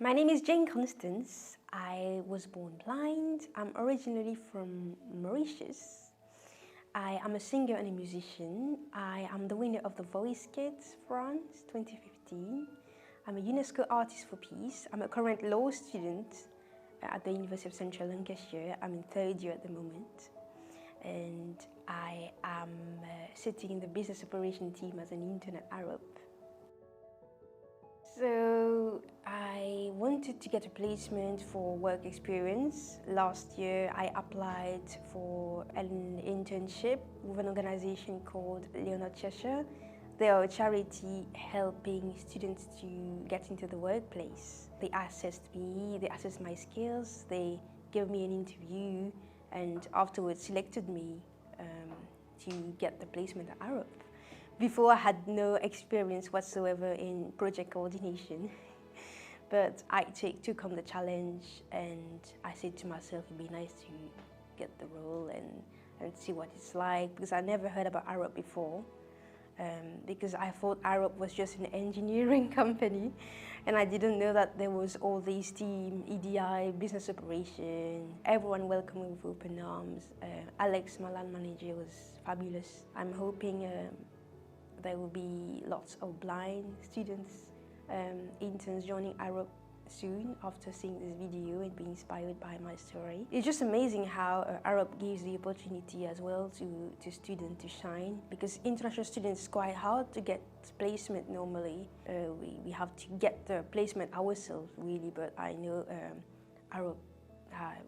My name is Jane Constance. I was born blind. I'm originally from Mauritius. I am a singer and a musician. I am the winner of the Voice Kids France 2015. I'm a UNESCO Artist for Peace. I'm a current law student at the University of Central Lancashire. I'm in third year at the moment. And I am sitting in the business operation team as an intern at Arup. So I wanted to get a placement for work experience. Last year I applied for an internship with an organization called London Liverpool. They are a charity helping students to get into the workplace. They assessed me, they assessed my skills, they gave me an interview and afterwards selected me to get the placement at Arup. Before I had no experience whatsoever in project coordination, but I took on the challenge and I said to myself it'd be nice to get the role and see what it's like, because I never heard about Arup before, because I thought Arup was just an engineering company and I didn't know that there was all these team, EDI, business operation, everyone welcomed me with open arms. Alex, my land manager, was fabulous. I'm hoping there will be lots of blind students, interns joining Arup soon after seeing this video and being inspired by my story. It's just amazing how Arup gives the opportunity as well to students to shine, because international students it's quite hard to get placement normally. We have to get the placement ourselves really, but I know Arup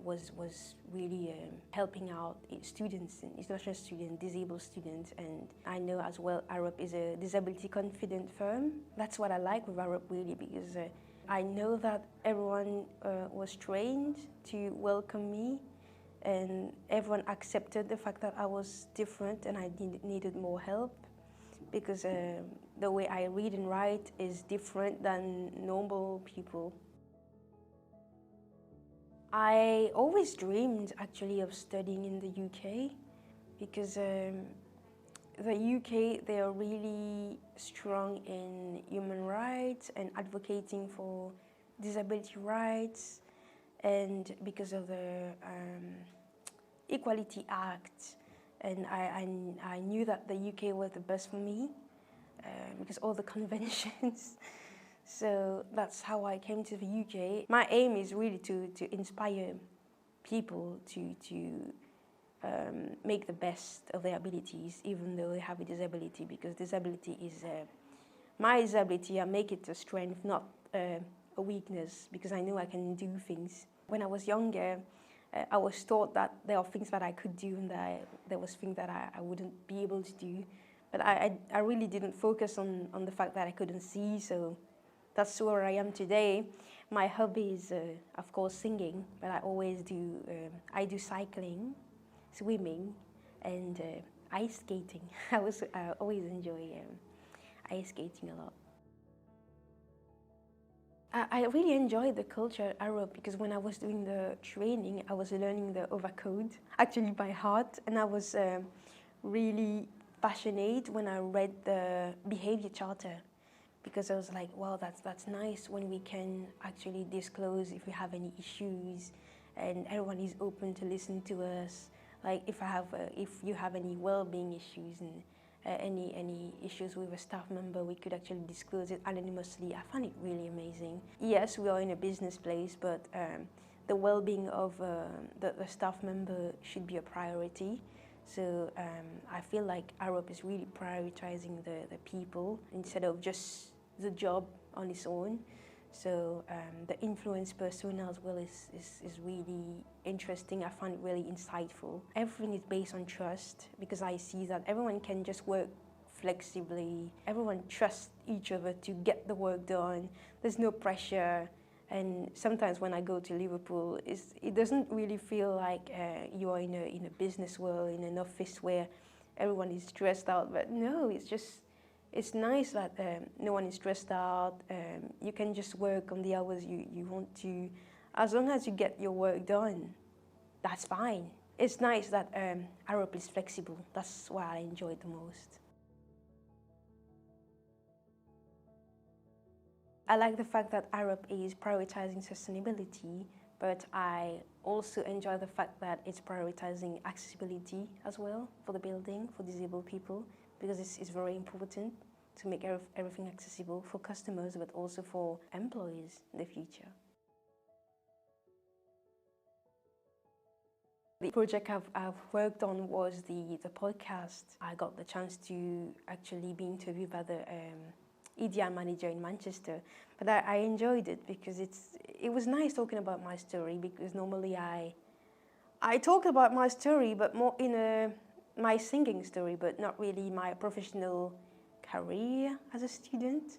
was really helping out students, international students, disabled students, and I know as well Arup is a disability confident firm. That's what I like with Arup really, because I know that everyone was trained to welcome me and everyone accepted the fact that I was different and I needed more help, because the way I read and write is different than normal people. I always dreamed actually of studying in the UK, because the UK, they are really strong in human rights and advocating for disability rights, and because of the Equality Act, and I knew that the UK was the best for me because all the conventions. So that's how I came to the UK. My aim is really to inspire people to make the best of their abilities, even though they have a disability, because disability is, my disability, I make it a strength, not a weakness, because I know I can do things. When I was younger, I was taught that there are things that I could do and that there was things that I wouldn't be able to do. But I really didn't focus on the fact that I couldn't see, so that's where I am today. My hobby is, of course, singing, but I always do, I do cycling, swimming, and ice skating. I always enjoy ice skating a lot. I really enjoyed the culture at Arup, because when I was doing the training, I was learning the OVA code, actually by heart, and I was really passionate when I read the behavior charter, because I was like, wow, that's nice when we can actually disclose if we have any issues, and everyone is open to listen to us. Like if you have any well-being issues and any issues with a staff member, we could actually disclose it anonymously. I find it really amazing. Yes, we are in a business place, but the well-being of the staff member should be a priority. So I feel like Arup is really prioritizing the people instead of just the job on its own. So the influence persona as well is really interesting. I find it really insightful. Everything is based on trust, because I see that everyone can just work flexibly. Everyone trusts each other to get the work done. There's no pressure. And sometimes when I go to Liverpool, it doesn't really feel like you are in a business world, in an office where everyone is stressed out. But no, it's nice that no one is stressed out. You can just work on the hours you want to. As long as you get your work done, that's fine. It's nice that Arup is flexible. That's what I enjoy the most. I like the fact that Arup is prioritizing sustainability, but I also enjoy the fact that it's prioritizing accessibility as well for the building, for disabled people, because it's very important to make everything accessible for customers, but also for employees in the future. The project I've worked on was the podcast. I got the chance to actually be interviewed by the EDI manager in Manchester, but I enjoyed it because it was nice talking about my story, because normally I talk about my story, but more in my singing story, but not really my professional career as a student.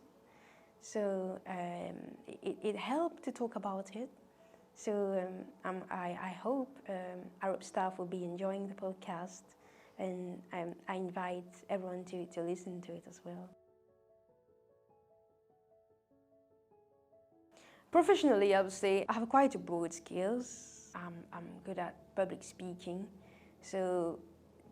So it helped to talk about it. So I hope Arup staff will be enjoying the podcast, and I invite everyone to listen to it as well. Professionally, I would say I have quite a broad skills. I'm good at public speaking, so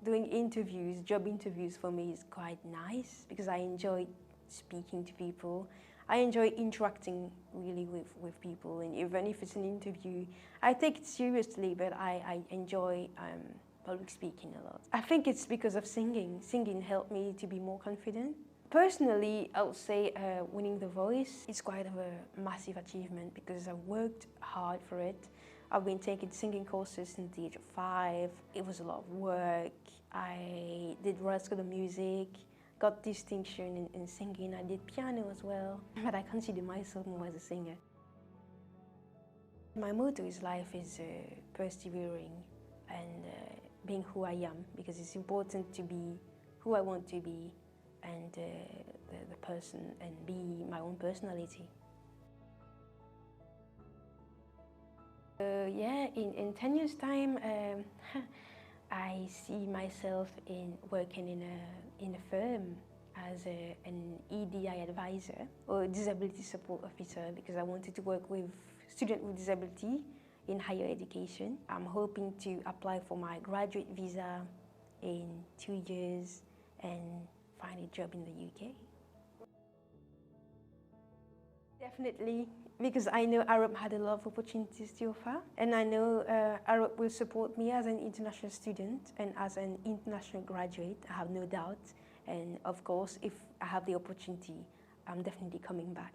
doing interviews, job interviews for me is quite nice because I enjoy speaking to people. I enjoy interacting really with people, and even if it's an interview, I take it seriously, but I enjoy public speaking a lot. I think it's because of singing. Singing helped me to be more confident. Personally, I would say winning The Voice is quite of a massive achievement because I worked hard for it. I've been taking singing courses since the age of 5. It was a lot of work. I did Royal School of Music, got distinction in singing. I did piano as well, but I consider myself more as a singer. My motto in life is persevering and being who I am, because it's important to be who I want to be and the person, and be my own personality. Yeah, in 10 years' time, I see myself working in a firm as an EDI advisor or disability support officer, because I wanted to work with students with disability in higher education. I'm hoping to apply for my graduate visa in 2 years and find a job in the UK. Definitely, because I know Arup had a lot of opportunities to offer, and I know Arup will support me as an international student and as an international graduate, I have no doubt. And of course, if I have the opportunity, I'm definitely coming back.